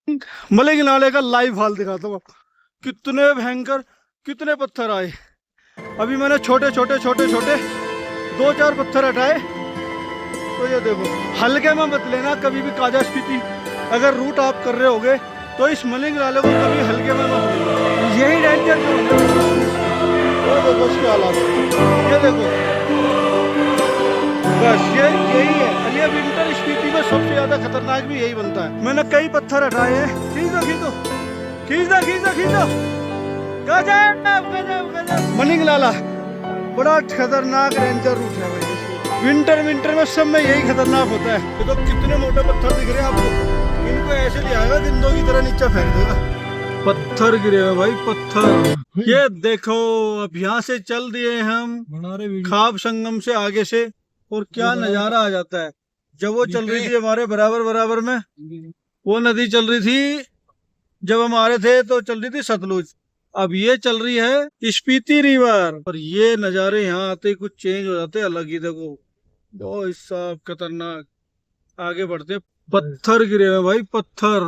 Mulling नाले का live हाल दिखाता हूँ आपको। कितने भयंकर, कितने पत्थर आए। अभी मैंने छोटे छोटे छोटे छोटे 2-4 पत्थर हटाए। तो ये देखो, हल्के में मत लेना कभी भी काजा स्पीति। अगर रूट आप कर रहे होगे तो इस मलिंग नाले को कभी हल्के में मत लेना, यही डेंजर जो है। ये देखो इसके हालात, ये देखो, बस यही है। ये विंटर स्पीति में सबसे ज्यादा खतरनाक भी यही बनता है। मैंने कई पत्थर हटाए हैं। खींचो खींचो खींचो खींचो खींचो। गजब गजब गजब। मलिंग नाला बड़ा खतरनाक रेंजर रूट है भाई। विंटर में सब में यही खतरनाक होता है। ये तो कितने मोटे पत्थर दिख रहे हैं आपको। इनको ऐसे ले आएगा जिंदों की तरह नीचे फेंक देगा। पत्थर गिरे हैं भाई, पत्थर। ये देखो, अब यहाँ से चल दिए हम खाब संगम से आगे से, और क्या नजारा आ जाता है। जब वो चल रही थी हमारे बराबर में, वो नदी चल रही थी जब हम आ रहे थे तो चल रही थी सतलुज। अब ये चल रही है स्पीति रिवर। और ये नजारे यहाँ आते ही कुछ चेंज हो जाते हैं, अलग ही। देखो बहुत साफ खतरनाक। आगे बढ़ते, पत्थर गिरे हुए भाई, पत्थर।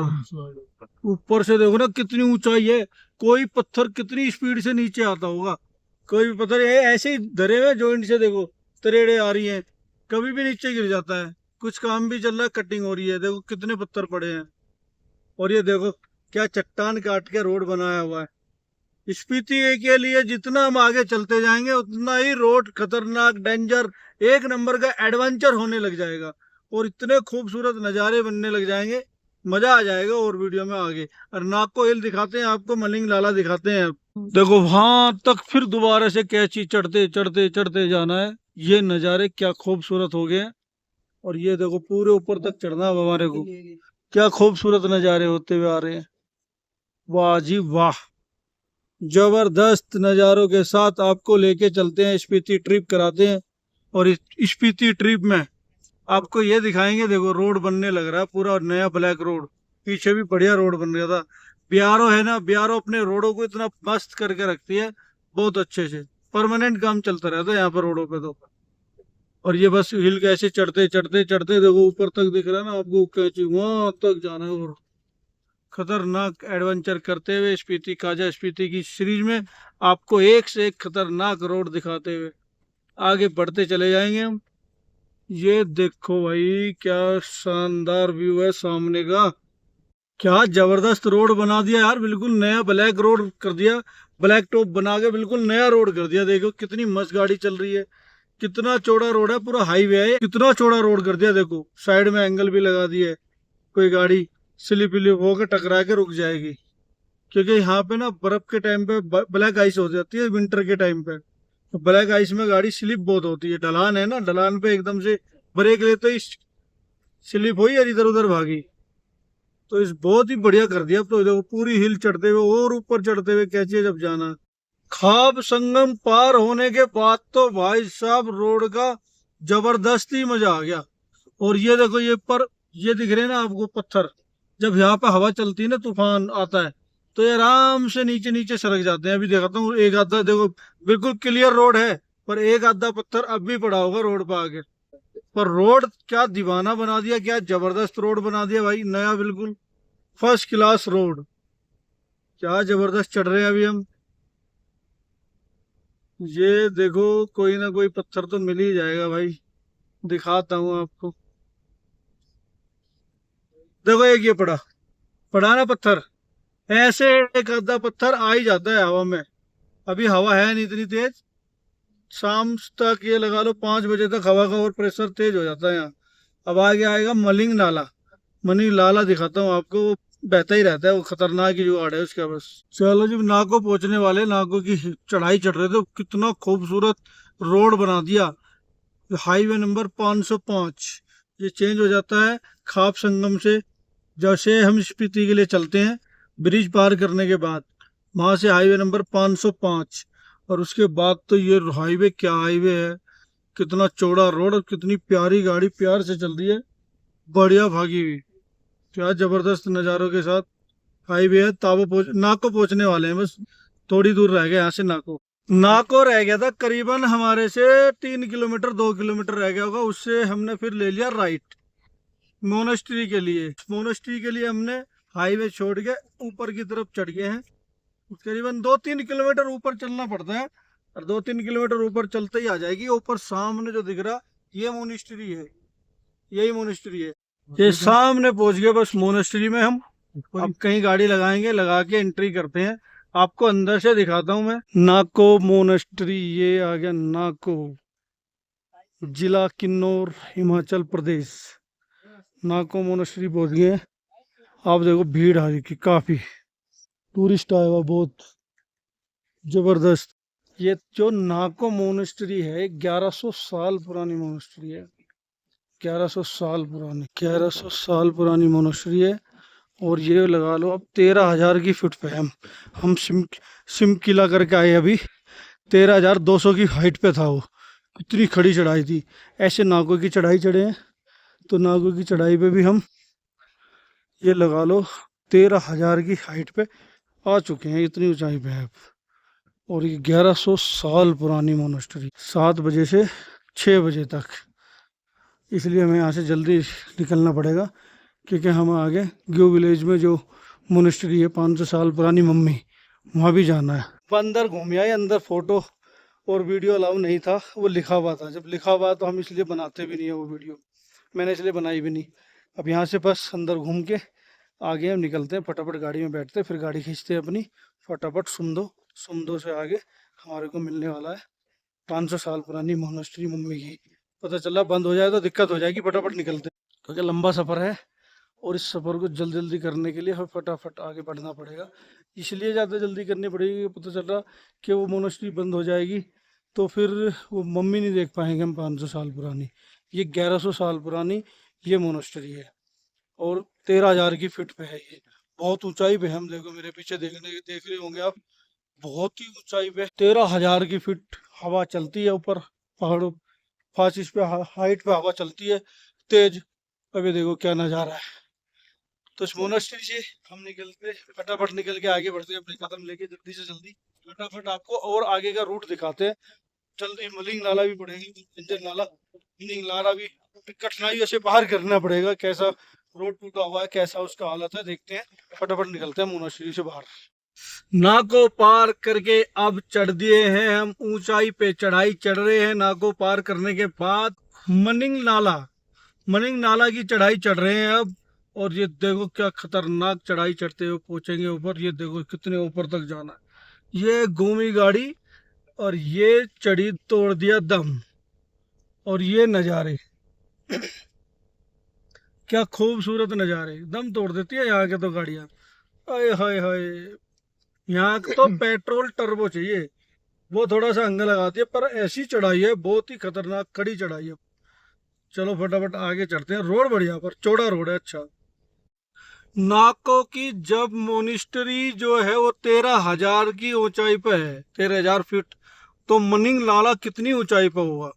ऊपर से देखो ना कितनी ऊंचाई है। कोई पत्थर कितनी स्पीड से नीचे आता होगा। कोई भी पत्थर ऐसे ही धरे हुए जॉइंट से, देखो तरेड़े आ रही हैं, कभी भी नीचे गिर जाता है। कुछ काम भी चल रहा है, कटिंग हो रही है। देखो कितने पत्थर पड़े हैं। और ये देखो क्या चट्टान काट के रोड बनाया हुआ है। स्पीति के लिए जितना हम आगे चलते जाएंगे उतना ही रोड खतरनाक, डेंजर, एक नंबर का एडवेंचर होने लग जाएगा। और इतने खूबसूरत नज़ारे बनने लग जाएंगे, मजा आ जाएगा। और वीडियो में आगे और नाको हिल दिखाते हैं आपको, मलिंग नाला दिखाते हैं। देखो वहां तक फिर दोबारा से कैची चढ़ते चढ़ते चढ़ते जाना है। ये नज़ारे क्या खूबसूरत हो गए। और ये देखो पूरे ऊपर तक चढ़ना अब हमारे को। क्या खूबसूरत नज़ारे होते हुए आ रहे हैं। वाह जी वाह, जबरदस्त नज़ारों के साथ आपको लेके चलते हैं, स्पीति ट्रिप कराते हैं। और इस स्पीति ट्रिप में आपको ये दिखाएंगे। देखो रोड बनने लग रहा है, पूरा नया ब्लैक रोड। पीछे भी बढ़िया रोड बन रहा था। बियारो है ना, बियारो अपने रोडों को इतना मस्त करके रखती है, बहुत अच्छे से। परमानेंट काम चलता रहता है यहाँ पर रोडों पे तो। और ये बस हिल के ऐसे चढ़ते चढ़ते चढ़ते, देखो ऊपर तक दिख रहा है ना आपको, कैची वहां तक जाना है। और खतरनाक एडवेंचर करते हुए स्पीति, काजा स्पीति की सीरीज में आपको एक से एक खतरनाक रोड दिखाते हुए आगे बढ़ते चले जाएंगे हम। ये देखो भाई क्या शानदार व्यू है सामने का। क्या जबरदस्त रोड बना दिया यार, बिल्कुल नया ब्लैक रोड कर दिया। ब्लैक टॉप बना के बिल्कुल नया रोड कर दिया। देखो कितनी मस्त गाड़ी चल रही है। कितना चौड़ा रोड है, पूरा हाईवे है। कितना चौड़ा रोड कर दिया। देखो साइड में एंगल भी लगा दिए, कोई गाड़ी स्लिप विलिप होकर टकरा के रुक जाएगी। क्योंकि यहाँ पे ना बर्फ के टाइम पे ब्लैक आइस हो जाती है, विंटर के टाइम पे। तो ब्लैक आइस में गाड़ी स्लिप बहुत होती है। ढलान है ना, ढलान पे एकदम से ब्रेक लेते ही स्लिप हुई और इधर उधर भागी। तो इस बहुत ही बढ़िया कर दिया। तो देखो पूरी हिल चढ़ते हुए और ऊपर चढ़ते हुए कैसे जब जाना। खाब संगम पार होने के बाद तो भाई साहब रोड का जबरदस्त ही मजा आ गया। और ये देखो ये दिख रहे हैं ना आपको पत्थर। जब यहाँ पे हवा चलती है ना, तूफान आता है, तो ये आराम से नीचे नीचे सरक जाते हैं। अभी दिखाता हूँ एक आधा, देखो बिल्कुल क्लियर रोड है, पर एक आधा पत्थर अब भी पड़ा होगा रोड पे आगे। पर रोड क्या दीवाना बना दिया, क्या जबरदस्त रोड बना दिया भाई, नया बिल्कुल फर्स्ट क्लास रोड। क्या जबरदस्त चढ़ रहे हैं अभी हम। ये देखो कोई ना कोई पत्थर तो मिल ही जाएगा भाई, दिखाता हूँ आपको। देखो एक ये पड़ा ना पत्थर, ऐसे एक आधा पत्थर आ ही जाता है हवा में। अभी हवा है नहीं इतनी तेज। शाम तक ये लगा लो 5 बजे तक हवा का और प्रेशर तेज हो जाता है यहाँ। अब आगे आएगा मलिंग नाला। मलिंग नाला दिखाता हूँ आपको, वो बहता ही रहता है, वो खतरनाक ही जुगाड़ है उसका। बस चलो जब नाको पहुंचने वाले, नाको की चढ़ाई चढ़ रहे थे, कितना खूबसूरत रोड बना दिया। हाईवे नंबर 505 ये चेंज हो जाता है खाप संगम से। जैसे हम स्पीति के लिए चलते हैं, ब्रिज पार करने के बाद वहां से हाईवे नंबर 505, और उसके बाद तो ये हाईवे क्या हाईवे है। कितना चौड़ा रोड और कितनी प्यारी गाड़ी प्यार से चल रही है, बढ़िया भागी हुई। क्या जबरदस्त नज़ारों के साथ हाईवे है। नाको पहुंचने वाले हैं, बस थोड़ी दूर रह गया यहाँ से। नाको रह गया था करीबन हमारे से 3 किलोमीटर, 2 किलोमीटर रह गया होगा। उससे हमने फिर ले लिया राइट मोनेस्ट्री के लिए। मोनेस्ट्री के लिए हमने हाईवे छोड़ के ऊपर की तरफ चढ़ गए हैं। करीबन 2-3 किलोमीटर ऊपर चलना पड़ता है, और 2-3 किलोमीटर ऊपर चलते ही आ जाएगी। ऊपर सामने जो दिख रहा ये मोनेस्ट्री है, यही मोनेस्ट्री है। ये सामने पहुंच गए बस मोनेस्ट्री में हम। अब कहीं गाड़ी लगाएंगे, लगा के एंट्री करते हैं। आपको अंदर से दिखाता हूँ मैं। नाको मोनेस्ट्री, ये आ गया नाको, जिला किन्नौर, हिमाचल प्रदेश। नाको मोनेस्ट्री पहुंच गए। आप देखो भीड़ आ रही काफी, टूरिस्ट आया हुआ बहुत जबरदस्त। ये जो नाको मोनेस्ट्री है 1100 साल पुरानी मोनेस्ट्री है। 1100 साल पुरानी, 1100 साल पुरानी मोनेस्ट्री है। और ये लगा लो अब 13,000 की फीट पे हम सिमकिला करके आए अभी। 13,200 की हाइट पे था वो। इतनी खड़ी चढ़ाई थी। ऐसे नागों की चढ़ाई चढ़े हैं, तो नागों की चढ़ाई पे भी हम ये लगा लो 13,000 की हाइट पे आ चुके हैं। इतनी ऊंचाई पे है। और ये 1100 साल पुरानी मोनेस्ट्री, 7 बजे से 6 बजे तक। इसलिए हमें यहाँ से जल्दी निकलना पड़ेगा, क्योंकि हम आगे ग्यो विलेज में जो मोनेस्ट्री है 500 साल पुरानी मम्मी, वहाँ भी जाना है। अंदर घूम आए। अंदर फोटो और वीडियो अलाउ नहीं था, वो लिखा हुआ था। जब लिखा हुआ तो हम इसलिए बनाते भी नहीं है वो वीडियो, मैंने इसलिए बनाई भी नहीं। अब यहाँ से बस अंदर घूम के आगे हम निकलते हैं, फटाफट गाड़ी में बैठते हैं, फिर गाड़ी खींचते हैं अपनी फटाफट। सुमदो से आगे हमारे को मिलने वाला है 500 साल पुरानी मोनेस्ट्री मम्मी की। पता चला बंद हो जाए तो दिक्कत हो जाएगी, फटाफट निकलते हैं क्योंकि लंबा सफ़र है। और इस सफ़र को जल्दी जल्दी करने के लिए हमें फटाफट आगे बढ़ना पड़ेगा। इसलिए ज़्यादा जल्दी करनी पड़ेगी, पता चल रहा कि वो मोनेस्ट्री बंद हो जाएगी तो फिर वो मम्मी नहीं देख पाएंगे हम 500 साल पुरानी। ये 1100 साल पुरानी ये मोनेस्ट्री है, और 13,000 की फीट पे है। ये बहुत ऊंचाई पे है। हम देखो मेरे पीछे देख रहे होंगे आप, बहुत ही ऊंचाई पे 13,000 की फीट हवा चलती है ऊपर पहाड़ों, फासिस पे हाइट पे हवा चलती है तेज। अभी देखो क्या नज़ारा है। तो इस मोनेस्ट्री से हम निकलते, फटाफट निकल के आगे बढ़ते हैं अपने कदम लेके, जल्दी से जल्दी फटाफट आपको और आगे का रूट दिखाते हैं। जल्दी मलिंग नाला भी पड़ेगी, इंजन नाला, मलिंग नाला भी कठिनाइयों से पार करना पड़ेगा। कैसा रोड टूटा हुआ है, कैसा उसका हालत है, देखते हैं। फटाफट निकलते हैं मोनेस्ट्री से बाहर। नाको पार करके अब चढ़ दिए हैं हम ऊंचाई पे, चढ़ाई चढ़ रहे हैं। नाको पार करने के बाद मनिंग नाला, मनिंग नाला की चढ़ाई चढ़ रहे हैं अब। और ये देखो क्या खतरनाक चढ़ाई चढ़ते हुए पहुंचेंगे ऊपर। ये देखो कितने ऊपर तक जाना है। ये घूमी गाड़ी और ये चढ़ी तोड़ दिया दम। और ये नज़ारे क्या खूबसूरत नज़ारे, दम तोड़ देती है यहाँ के तो गाड़ियाँ। हाय हाय हाय, यहाँ तो पेट्रोल टर्बो चाहिए, वो थोड़ा सा अंग लगाती है। पर ऐसी चढ़ाई है, बहुत ही खतरनाक कड़ी चढ़ाई है। चलो फटाफट आगे चढ़ते हैं। रोड बढ़िया, पर चौड़ा रोड है, अच्छा। नाको की जब मोनिस्ट्री जो है वो 13,000 की ऊंचाई पे है, 13,000 फीट। तो मनिंग नाला कितनी ऊंचाई पे होगा।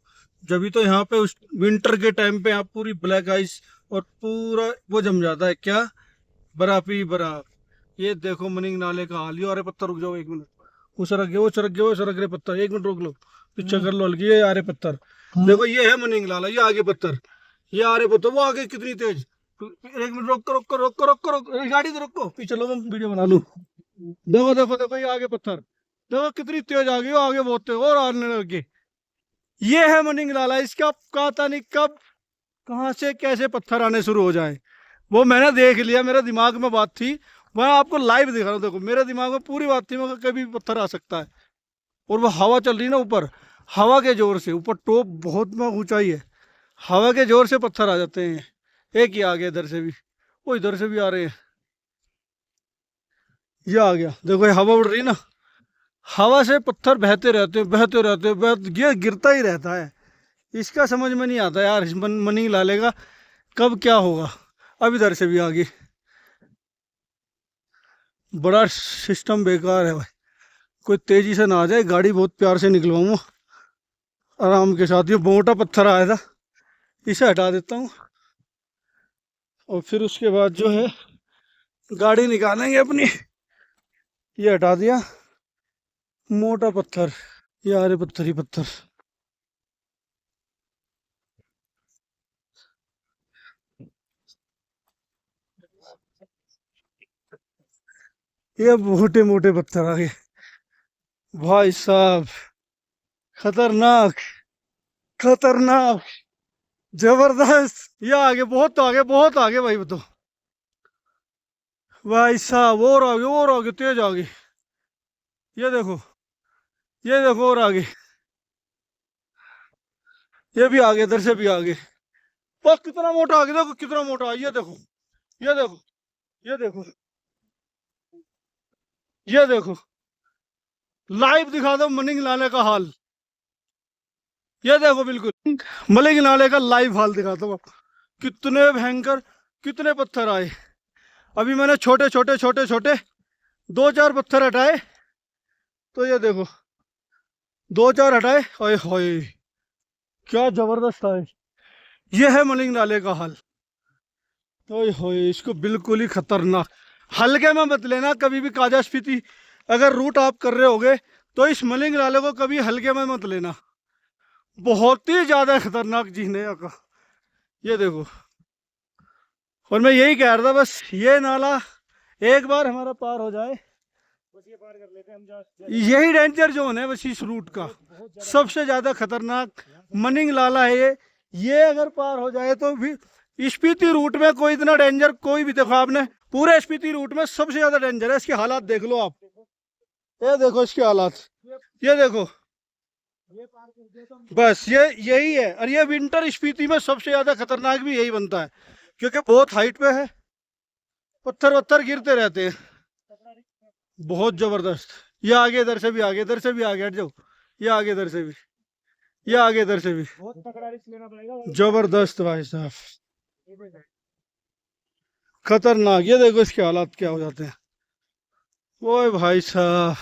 जब तो यहाँ पे उस विंटर के टाइम पे आप पूरी ब्लैक आइस और पूरा वो जम जाता है, क्या बर्फ ही बर्फ। ये देखो मनिंग नाले का हाल। अरे पत्थर रुक जाओ 1 मिनट, वो सड़क गए, वो सड़क गए, वो सड़क रहे पत्थर। 1 मिनट रोक लो, पीछे कर लो हल्की। ये आ रहे पत्थर, देखो ये है मनिंग नाला। ये आगे पत्थर, ये आ रहे पत्थर, वो आगे कितनी तेज। 1 मिनट रोको रोको रोको रोको रोको, गाड़ी तो रोको, पीछे लो, मैं वीडियो बना लूं। देखो देखो देखो, ये आगे पत्थर देखो कितनी तेज आ गई, आगे बहुत तेज और आने लगे। ये है मनिंग नाला। इसका पता नहीं कब कहाँ से कैसे पत्थर आने शुरू हो जाए, वो मैंने देख लिया। मेरे दिमाग में बात थी, मैं आपको लाइव दिखा रहा हूँ। देखो मेरे दिमाग में पूरी बात थी, मगर कभी पत्थर आ सकता है। और वो हवा चल रही है ना ऊपर, हवा के जोर से, ऊपर टॉप बहुत ऊंचाई है, हवा के जोर से पत्थर आ जाते हैं। एक ही आ गया इधर से भी, वो इधर से भी आ रहे हैं। ये आ गया, देखो ये हवा उड़ रही है ना, हवा से पत्थर बहते रहते हैं, बहते रहते हैं, ये गिरता ही रहता है। इसका समझ में नहीं आता यार, इस मनी लाले का कब क्या होगा। अब इधर से भी आ गई। बड़ा सिस्टम बेकार है भाई। कोई तेजी से ना आ जाए, गाड़ी बहुत प्यार से निकलवाऊंगा आराम के साथ। ये मोटा पत्थर आया था, इसे हटा देता हूँ, और फिर उसके बाद जो है गाड़ी निकालेंगे अपनी। ये हटा दिया मोटा पत्थर, ये आ रहे पत्थर ही पत्थर। ये मोटे मोटे पत्थर आ गए भाई साहब, खतरनाक, खतरनाक, जबरदस्त। ये आगे, बहुत तो आगे, बहुत आगे भाई, वो तो भाई साहब, और आगे, और आगे, तेज आगे। ये देखो, ये देखो, और आगे, ये भी आगे, इधर से भी आगे। बस कितना मोटा आगे, देखो कितना मोटा, ये देखो, ये देखो, ये देखो, ये देखो, लाइव दिखा दो मनिंग नाले का हाल। ये देखो, बिल्कुल मलिंग नाले का लाइव हाल दिखाता हूँ आपको। कितने भयंकर, कितने पत्थर आए। अभी मैंने छोटे छोटे छोटे छोटे 2-4 पत्थर हटाए, तो ये देखो 2-4 हटाए, ओए होए, क्या जबरदस्त आए। ये है मलिंग नाले का हाल। ओए होए, इसको बिल्कुल ही खतरनाक, हल्के में मत लेना कभी भी। काजा स्पीति अगर रूट आप कर रहे होगे तो इस मलिंग नाले को कभी हल्के में मत लेना, बहुत ही ज्यादा खतरनाक झील है का। ये देखो, और मैं यही कह रहा था, बस ये नाला एक बार हमारा पार हो जाए, बस ये पार कर लेते हैं हम। यही डेंजर जोन है बस इस रूट का, सबसे ज्यादा खतरनाक मनिंग नाला है ये अगर पार हो जाए तो भी स्पीति रूट में कोई इतना डेंजर कोई भी, देखो आपने पूरे स्पीति रूट में सबसे ज्यादा डेंजर है। इसके हालात देख लो आप, ये देखो इसके हालात, ये देखो, बस ये यही है। और ये विंटर स्पीति में सबसे ज्यादा खतरनाक भी यही बनता है, क्योंकि बहुत हाइट पे है, पत्थर वत्थर गिरते रहते हैं, बहुत जबरदस्त। ये आगे, इधर से भी आगे, इधर से भी आगे, हट जाओ, ये आगे इधर से भी, ये आगे इधर से भी, बहुत तगड़ा रिस्क लेना पड़ेगा, जबरदस्त भाई साहब, खतरनाक। ये देखो इसके हालात क्या हो जाते हैं, ओए भाई साहब।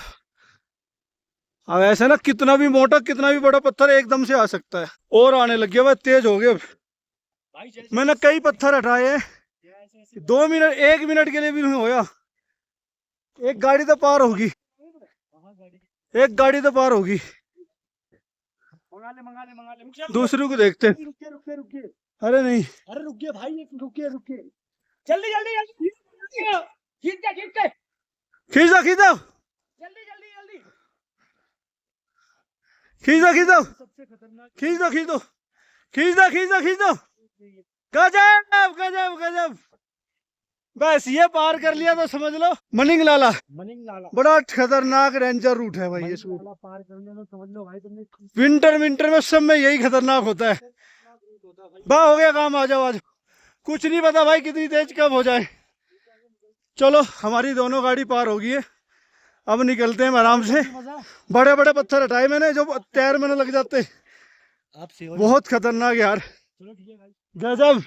अब ऐसे ना, कितना भी मोटा, कितना भी बड़ा पत्थर एकदम से आ सकता है। और आने लग गया भाई, तेज हो गए। मैंने कई पत्थर हटाए हैं, 2 मिनट, 1 मिनट के लिए भी नहीं होया। एक गाड़ी तो पार होगी, एक गाड़ी तो पार होगी। मंगा ले दूसरे को देखते हैं। रुकिए। अरे नहीं, अरे रुकिए भाई, रुकिए, जल्दी जल्दी जल्दी, खींच दो, खींच दो, जल्दी खींच दो, खींच दो, खींच दो, खींच दो, खींच दो, खींच दो, गजब गजब गजब। बस ये पार कर लिया तो समझ लो मनिंग नाला, बड़ा खतरनाक रेंजर रूट है भाई। इसमें पार कर लिया तो समझ लो भाई तुमने, विंटर में सब में यही खतरनाक होता है। बा हो गया काम, आ जाओ, कुछ नहीं पता भाई कितनी तेज कब हो जाए। चलो, हमारी दोनों गाड़ी पार हो गई है, अब निकलते हैं आराम से। बड़े बड़े पत्थर हटाए मैंने जो टायर में लग जाते, बहुत खतरनाक यार, गजब।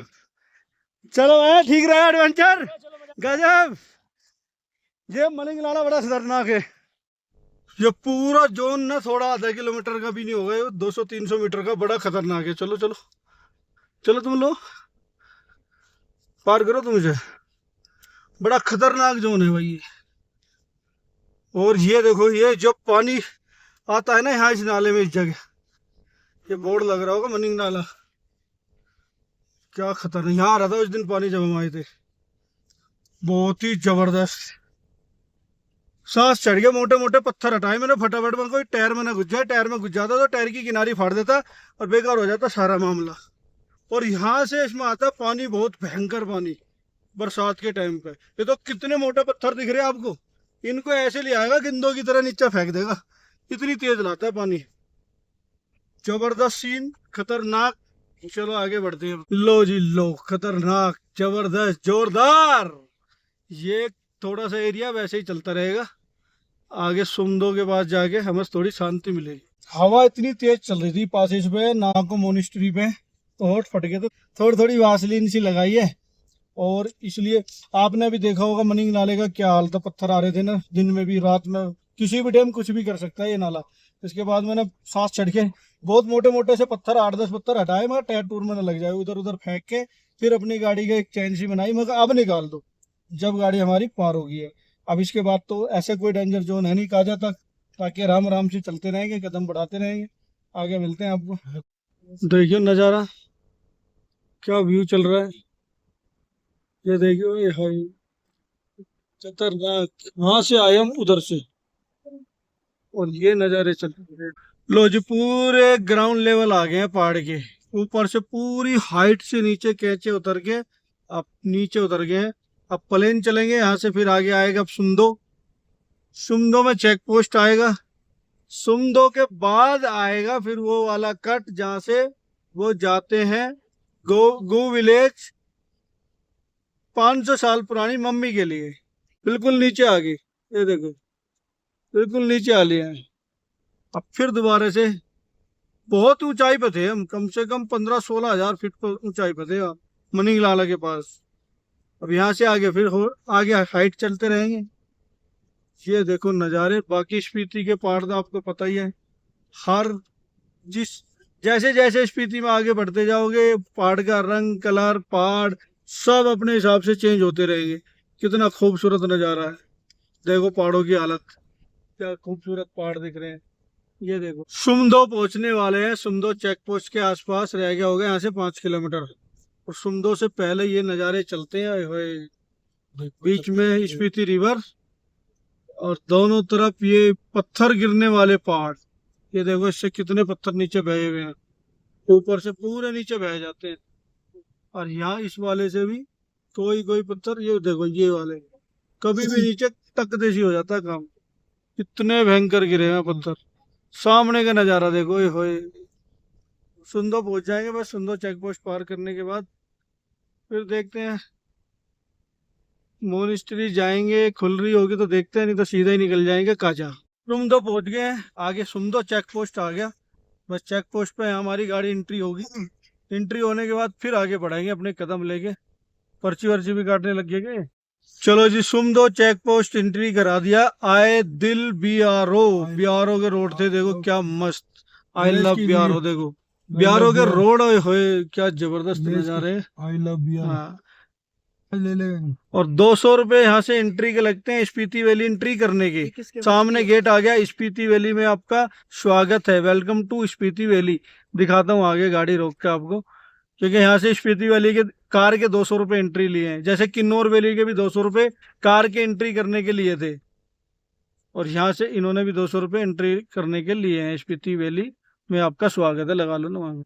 चलो ठीक रहा एडवेंचर, गजब। ये मलिंग नाला बड़ा खतरनाक है। ये पूरा जोन ना थोड़ा आधा किलोमीटर का भी नहीं होगा, 200-300 मीटर का, बड़ा खतरनाक है। चलो चलो चलो, तुम लो पार करो तुम मुझे, बड़ा खतरनाक जोन है भाई ये। और ये देखो, ये जब पानी आता है ना यहाँ इस नाले में, इस जगह ये बोर्ड लग रहा होगा मनिंग नाला, क्या खतरनाक। यहाँ आ रहा था उस दिन पानी जब हम आए थे, बहुत ही जबरदस्त। सांस चढ़ गया, मोटे मोटे पत्थर हटाए मैंने फटाफट में, कोई टायर में ना घुस जाए, टायर में घुस जाता तो टायर की किनारी फाड़ देता और बेकार हो जाता सारा मामला। और यहाँ से इसमें आता पानी, बहुत भयंकर पानी, बरसात के टाइम पे। ये तो कितने मोटे पत्थर दिख रहे हैं आपको, इनको ऐसे ले आएगा गेंदों की तरह नीचे फेंक देगा, इतनी तेज लाता है पानी। जबरदस्त सीन, खतरनाक। चलो आगे बढ़ते हैं। लो जी लो, खतरनाक, जबरदस्त, जोरदार। ये थोड़ा सा एरिया वैसे ही चलता रहेगा, आगे सुमदो के पास जाके हमें थोड़ी शांति मिलेगी। हवा इतनी तेज चल रही थी पासेज पे, नाको मोनिस्ट्री पे, तो होठ फट गए। तो थोड़ी थोड़ी वासलीन सी लगाई है, और इसलिए आपने भी देखा होगा मनिंग नाले का क्या हाल था। पत्थर आ रहे थे ना, दिन में भी रात में, किसी भी टाइम कुछ भी कर सकता है ये नाला। इसके बाद मैंने सांस चढ़ के बहुत मोटे मोटे से पत्थर, 8-10 पत्थर हटाए, मगर टायर टूर में न लग जाए, उधर उधर फेंक के फिर अपनी गाड़ी का एक चैन सी बनाई, मगर अब निकाल दो जब गाड़ी हमारी पार होगी है। अब इसके बाद तो ऐसे कोई डेंजर जोन है नहीं काजा तक, ताकि आराम आराम से चलते रहेंगे, कदम बढ़ाते रहेंगे। आगे मिलते हैं आपको। देखियो नज़ारा, क्या व्यू चल रहा है, ये देखियो, ये हाई खतरनाक। वहां से आए हम उधर से, और ये नज़ारे चल रहे हैं। लो जी, पूरे ग्राउंड लेवल आ गए हैं पहाड़ के ऊपर से, पूरी हाइट से नीचे कैचे उतर के अब नीचे उतर गए हैं। अब प्लेन चलेंगे यहाँ से, फिर आगे आएगा अब सुमदो। सुमदो में चेक पोस्ट आएगा। सुमदो के बाद आएगा फिर वो वाला कट जहाँ से वो जाते हैं गो विलेज, 500 साल पुरानी मम्मी के लिए। बिल्कुल नीचे आ गई, ये देखो, बिल्कुल नीचे आ लिया है। अब फिर दोबारा से बहुत ऊंचाई पे थे हम, कम से कम 15-16 हजार फीट पर ऊंचाई पे थे आप, मनिंग लाला के पास। अब यहाँ से आगे फिर आगे हाइट चलते रहेंगे। ये देखो नज़ारे। बाकी स्पीति के पहाड़ तो आपको पता ही है, हर जिस जैसे जैसे स्पीति में आगे बढ़ते जाओगे पहाड़ का रंग कलर पहाड़ सब अपने हिसाब से चेंज होते रहेंगे। कितना खूबसूरत नज़ारा है। देखो पहाड़ों की हालत, क्या खूबसूरत पहाड़ दिख रहे हैं। ये देखो सुमदो पहुंचने वाले हैं। सुमदो चेक पोस्ट के आसपास रह गया होगा यहाँ से 5 किलोमीटर, और सुमदो से पहले ये नज़ारे चलते हैं। आए होए, बीच में स्पीति रिवर और दोनों तरफ ये पत्थर गिरने वाले पहाड़। ये देखो इससे कितने पत्थर नीचे बहे हुए हैं, ऊपर से पूरे नीचे बह जाते हैं। और यहाँ इस वाले से भी कोई कोई पत्थर, ये देखो ये वाले कभी भी नीचे तक देसी हो जाता है काम। कितने भयंकर गिरे हैं पत्थर। सामने का नज़ारा देखो। ओए होए, सुंदो पहुंच जाएंगे बस। सुंदो चेक पोस्ट पार करने के बाद फिर देखते हैं, मोनिस्ट्री जाएंगे, खुल रही होगी तो देखते हैं, नहीं तो सीधा ही निकल जाएंगे काजा। सुमदो पहुंच गए हैं, आगे सुमदो चेक पोस्ट आ गया। बस चेक पोस्ट पे हमारी गाड़ी एंट्री होगी। एंट्री होने के बाद फिर आगे बढ़ाएंगे अपने कदम लेके। पर्ची वर्ची भी काटने लग गए। चलो जी, सुमदो चेक पोस्ट एंट्री करा दिया। आए दिल बीआरओ, बीआरओ के रोड थे देखो क्या मस्त। आई लव बीआरओ, देखो बीआरओ के रोड होए क्या जबरदस्त नजारे। I love BRO. ले ले। और 200 रुपये यहाँ से एंट्री के लगते हैं स्पीति वैली एंट्री करने के। सामने गेट आ गया, स्पीति वैली में आपका स्वागत है, वेलकम टू स्पीति वैली। दिखाता हूँ आगे गाड़ी रोक के आपको, क्योंकि यहाँ से स्पीति वैली के कार के 200 रुपये एंट्री लिए हैं, जैसे किन्नौर वैली के भी 200 रुपये कार के एंट्री करने के लिए थे, और यहाँ से इन्होंने भी 200 रुपये एंट्री करने के लिए हैं। स्पीति वैली में आपका स्वागत है, लगा लो ना वहाँ।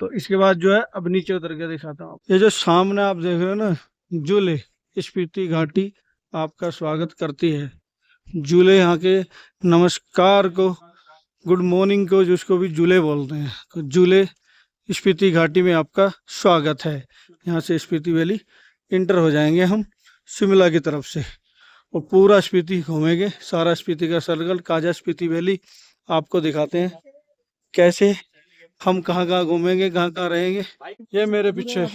तो इसके बाद जो है अब नीचे उतर के दिखाता हूँ। ये जो सामने आप देख रहे हो ना, झूले, स्पीति घाटी आपका स्वागत करती है। झूले यहाँ के नमस्कार को, गुड मॉर्निंग को जिसको भी झूले बोलते हैं, तो झूले स्पीति घाटी में आपका स्वागत है। यहाँ से स्पीति वैली इंटर हो जाएंगे हम शिमला की तरफ से, और पूरा स्पीति घूमेंगे, सारा स्पीति का सर्कल, काजा स्पीति वैली आपको दिखाते हैं कैसे हम कहाँ कहाँ घूमेंगे, कहाँ कहाँ रहेंगे। ये मेरे पीछे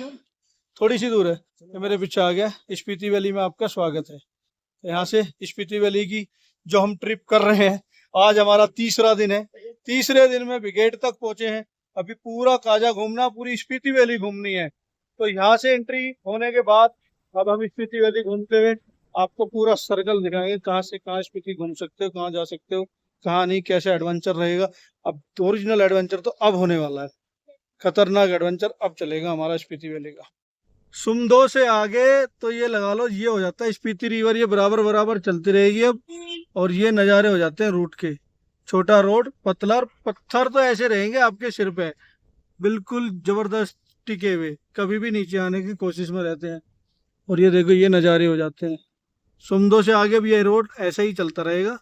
थोड़ी सी दूर है, ये मेरे पीछे आ गया। स्पीति वैली में आपका स्वागत है। यहाँ से स्पीति वैली की जो हम ट्रिप कर रहे हैं, आज हमारा 3रा दिन है। 3रे दिन में ब्रिगेड तक पहुंचे हैं। अभी पूरा काजा घूमना, पूरी स्पीति वैली घूमनी है। तो यहाँ से एंट्री होने के बाद अब हम स्पीति वैली घूमते हुए आपको पूरा सर्कल दिखाएंगे, कहाँ से कहाँ स्पीति घूम सकते हो, कहाँ जा सकते हो, कहाँ नहीं, कैसे एडवेंचर रहेगा। अब ओरिजिनल एडवेंचर तो अब होने वाला है, खतरनाक एडवेंचर अब चलेगा हमारा स्पीति वैली का। सुमदो से आगे तो ये लगा लो ये हो जाता है स्पीति रिवर, ये बराबर बराबर चलती रहेगी अब, और ये नज़ारे हो जाते हैं रूट के। छोटा रोड, पतला, पत्थर तो ऐसे रहेंगे आपके सिर पे, बिल्कुल जबरदस्त टिके हुए, कभी भी नीचे आने की कोशिश में रहते हैं। और ये देखो ये नज़ारे हो जाते हैं। सुमदो से आगे भी ये रोड ऐसे ही चलता रहेगा।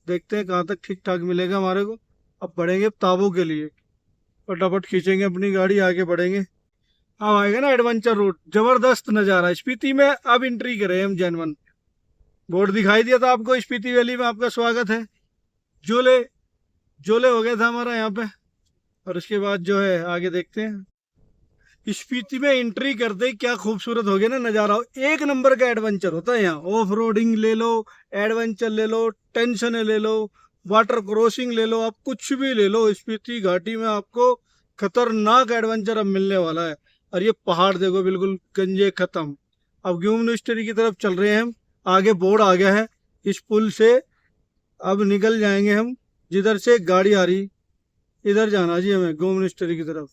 देखते हैं कहाँ तक ठीक ठाक मिलेगा हमारे को। अब बढ़ेंगे ताबो के लिए, फटाफट खींचेंगे अपनी गाड़ी, आगे बढ़ेंगे। अब आएगा ना एडवेंचर रोड, जबरदस्त नज़ारा स्पीति में। अब एंट्री करें हम जैन-1, बोर्ड दिखाई दिया था आपको, स्पीति वैली में आपका स्वागत है। झूले झूले हो गया था हमारा यहाँ पे। और उसके बाद जो है आगे देखते हैं। स्पीति में एंट्री करते ही क्या खूबसूरत हो गया ना नज़ारा। एक नंबर का एडवेंचर होता है यहाँ। ऑफ रोडिंग ले लो, एडवेंचर ले लो, टेंशन ले लो, वाटर क्रॉसिंग ले लो, आप कुछ भी ले लो, स्पीति घाटी में आपको खतरनाक एडवेंचर अब मिलने वाला है। और ये पहाड़ देखो बिल्कुल गंजे खत्म। अब ग्यूम मिनिस्ट्री की तरफ चल रहे हैं हम, आगे बोर्ड आ गया है। इस पुल से अब निकल जाएंगे हम, जिधर से गाड़ी आ रही इधर जाना जी हमें, ग्यूम मिनिस्ट्री की तरफ।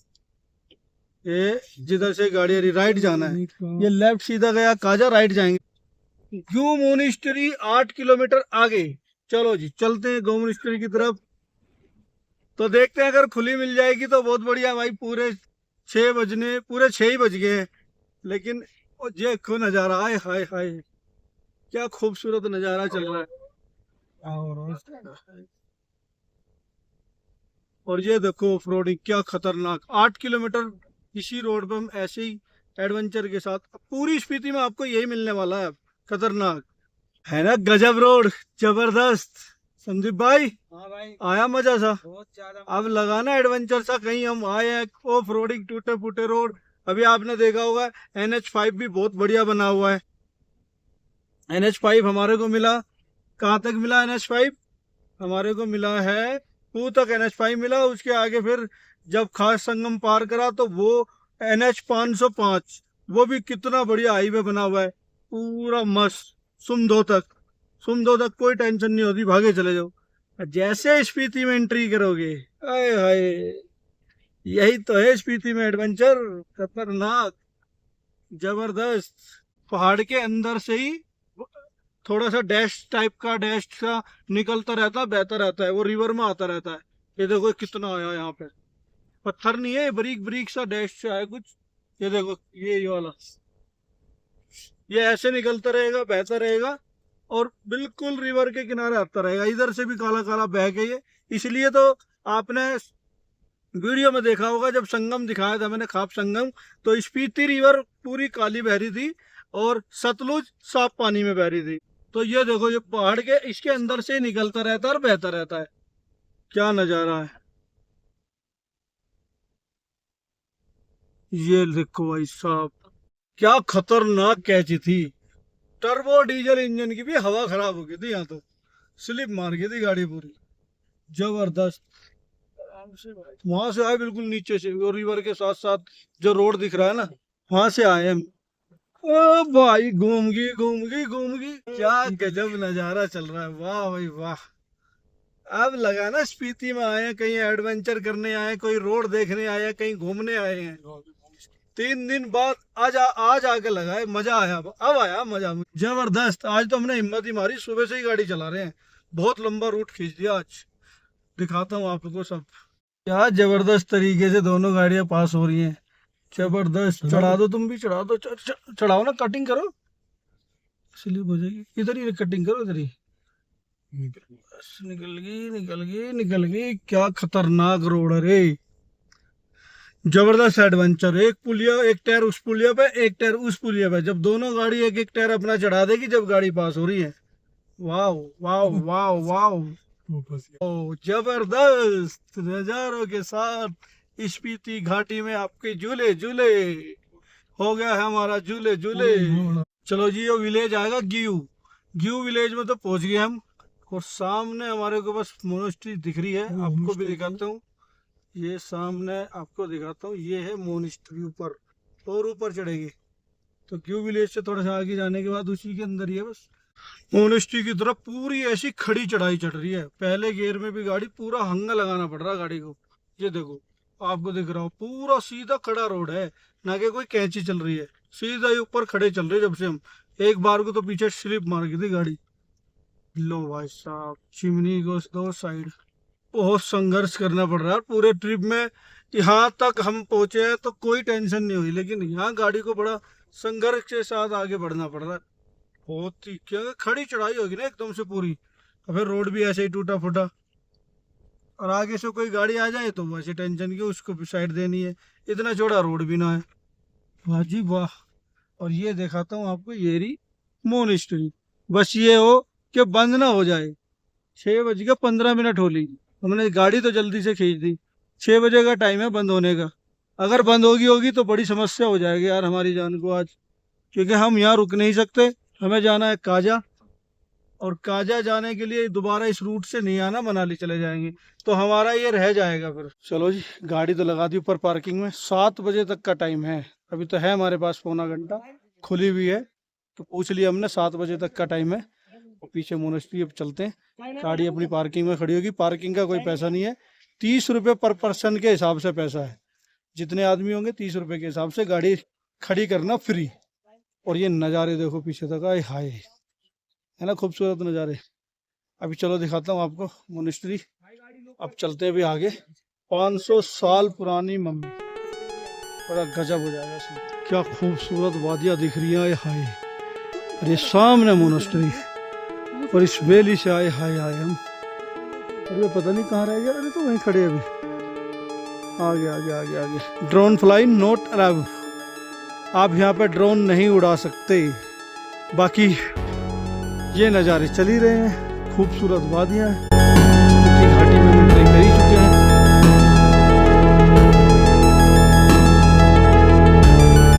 ये जिधर से गाड़ी आ रही राइट जाना है, ये लेफ्ट सीधा गया काजा, राइट जाएंगे। ग्यू मोनिस्ट्री 8 किलोमीटर आगे। चलो जी चलते हैं गो मोनिस्ट्री की तरफ। तो देखते हैं अगर खुली मिल जाएगी तो बहुत बढ़िया भाई। पूरे 6 ही बज गए हैं, लेकिन वो देखो नजारा, हाय हाय हाय, क्या खूबसूरत नजारा चल रहा है। और ये देखो ऑफ रोडिंग क्या खतरनाक, 8 किलोमीटर इसी रोड पे हम ऐसे ही एडवेंचर के साथ। पूरी स्पीति में आपको यही मिलने वाला है, खतरनाक है ना, गजब रोड, जबरदस्त। संदीप भाई, हाँ भाई, आया मजा सा? बहुत ज्यादा। अब लगाना एडवेंचर सा, कहीं हम आए हैं ऑफ रोडिंग, टूटे फूटे रोड। अभी आपने देखा होगा NH5 भी बहुत बढ़िया बना हुआ है। NH5 हमारे को मिला, कहाँ तक मिला NH5? हमारे को मिला है पू तक NH5 मिला। उसके आगे फिर जब खास संगम पार करा तो वो NH505, वो भी कितना बढ़िया हाईवे बना हुआ है, पूरा मस्त। सुमदो तक कोई टेंशन नहीं होती, भागे चले जाओ। जैसे स्पीति में एंट्री करोगे, हाय हाय, यही तो है स्पीति में एडवेंचर, खतरनाक, जबरदस्त। पहाड़ के अंदर से ही थोड़ा सा डैश का निकलता रहता है, बहता रहता है, वो रिवर में आता रहता है। ये देखो कितना आया यहाँ पे, पत्थर नहीं है, बारीक बारीक सा डैश से आया कुछ। ये देखो ये वाला, ये ऐसे निकलता रहेगा, बहता रहेगा, और बिल्कुल रिवर के किनारे आता रहेगा। इधर से भी काला काला बह के ये, इसलिए तो आपने वीडियो में देखा होगा जब संगम दिखाया था मैंने, खाप संगम, तो स्पीति रिवर पूरी काली बह रही थी और सतलुज साफ पानी में बह रही थी। तो ये देखो, ये पहाड़ के इसके अंदर से निकलता रहता है और बहता रहता है, क्या नजारा है। ये देखो भाई साहब, क्या खतरनाक कैची थी। टर्बो डीजल इंजन की भी हवा खराब हो गई थी यहाँ तो, स्लिप मार गई थी गाड़ी पूरी, जबरदस्त। वहां से आए बिल्कुल नीचे से, और रिवर के साथ साथ जो रोड दिख रहा है ना, वहां से आए हम। ओ भाई, घूम गई, क्या गजब नजारा चल रहा है, वाह भाई वाह। अब लगा ना स्पीति में आए हैं, कहीं एडवेंचर करने आए हैं, कोई रोड देखने आए हैं, कहीं घूमने आए हैं। 3 दिन बाद आज आके लगा है, मजा आया, अब आया मजा, जबरदस्त। आज तो हमने हिम्मत ही मारी, सुबह से ही गाड़ी चला रहे हैं, बहुत लंबा रूट खींच दिया आज। दिखाता हूँ आपको सब, क्या जबरदस्त तरीके से दोनों गाड़ियां पास हो रही हैं, जबरदस्त। चढ़ा दो, तुम भी चढ़ा दो, चढ़ाओ ना, कटिंग करो, स्लिप हो जाएगी। इधर ही कटिंग करो, इधर ही, बस निकल गई। क्या खतरनाक रोड है रे, जबरदस्त एडवेंचर। एक पुलिया, एक टायर उस पुलिया पे, एक टायर उस पुलिया पे, जब दोनों गाड़ी एक एक टायर अपना चढ़ा देगी जब गाड़ी पास हो रही है, वाह वाह वाह वाह, ओ जबरदस्त नजारों के साथ स्पीति घाटी में आपके झूले झूले, हो गया है हमारा झूले झूले। चलो जी, ये विलेज आएगा ग्यू विलेज में तो पहुंच गए हम, और सामने हमारे को बस मोनेस्ट्री दिख रही है, आपको भी दिखाता हूँ। ये सामने आपको दिखाता हूँ, ये है मोनेस्ट्री ऊपर, और ऊपर चढ़ेगी तो ग्यू विलेज से थोड़ा सा आगे जाने के बाद उसी के अंदर ही है बस। मोनेस्ट्री की तरफ पूरी ऐसी खड़ी चढ़ाई चढ़ रही है, पहले गियर में भी गाड़ी पूरा हंगा लगाना पड़ रहा गाड़ी को। ये देखो, आपको दिख रहा हो, पूरा सीधा खड़ा रोड है, ना कि कोई कैंची चल रही है, सीधा ही ऊपर खड़े चल रहे। जब से हम एक बार को तो पीछे स्लिप मार गई थी गाड़ी। लो भाई साहब, चिमनी को दो साइड, बहुत संघर्ष करना पड़ रहा है पूरे ट्रिप में। यहाँ तक हम पहुंचे हैं तो कोई टेंशन नहीं हुई, लेकिन यहाँ गाड़ी को बड़ा संघर्ष के साथ आगे बढ़ना पड़ रहा है, बहुत ही, क्या खड़ी चढ़ाई होगी ना एकदम से पूरी, और फिर रोड भी ऐसे ही टूटा फूटा, और आगे से कोई गाड़ी आ जाए तो वैसे टेंशन की, उसको भी साइड देनी है, इतना चौड़ा रोड भी ना है। वाह जी वाह। और ये दिखाता हूँ आपको, ये रही मोनेस्ट्री। बस ये हो कि बंद ना हो जाए। 6:15 होली, हमने गाड़ी तो जल्दी से खींच दी, 6 बजे का टाइम है बंद होने का। अगर बंद होगी तो बड़ी समस्या हो जाएगी यार हमारी जान को आज, क्योंकि हम यहाँ रुक नहीं सकते, हमें जाना है काजा, और काजा जाने के लिए दोबारा इस रूट से नहीं आना, मनाली चले जाएंगे, तो हमारा ये रह जाएगा फिर। चलो जी, गाड़ी तो लगा दी ऊपर पार्किंग में, 7 बजे तक का टाइम है, अभी तो है हमारे पास पौना घंटा, खुली हुई है तो पूछ लिया हमने, 7 बजे तक का टाइम है। और पीछे मोनेस्ट्री, अब चलते हैं, गाड़ी अपनी पार्किंग में खड़ी होगी, पार्किंग का कोई पैसा नहीं है, 30 रुपये पर पर्सन के हिसाब से पैसा है, जितने आदमी होंगे 30 रुपये के हिसाब से गाड़ी खड़ी करना फ्री। और ये नज़ारे देखो पीछे तक, आए हाय, है ना खूबसूरत नज़ारे। अभी चलो दिखाता हूँ आपको मोनेस्ट्री। अब चलते हैं भी आगे। 500 साल पुरानी मम्मी, बड़ा गजब हो जाएगा इसमें। क्या खूबसूरत वादियाँ दिख रही हैं, हाय। और ये सामने मोनेस्ट्री और इस वेली से आए हाय हाय हम। अरे पता नहीं कहाँ रह गया। अरे तो वहीं खड़े अभी। आगे आगे आगे आगे। Drone fly not allowed. आप यहाँ पे ड्रोन नहीं उड़ा सकते। बाकी ये नज़ारे चल ही रहे हैं, खूबसूरत वादियाँ।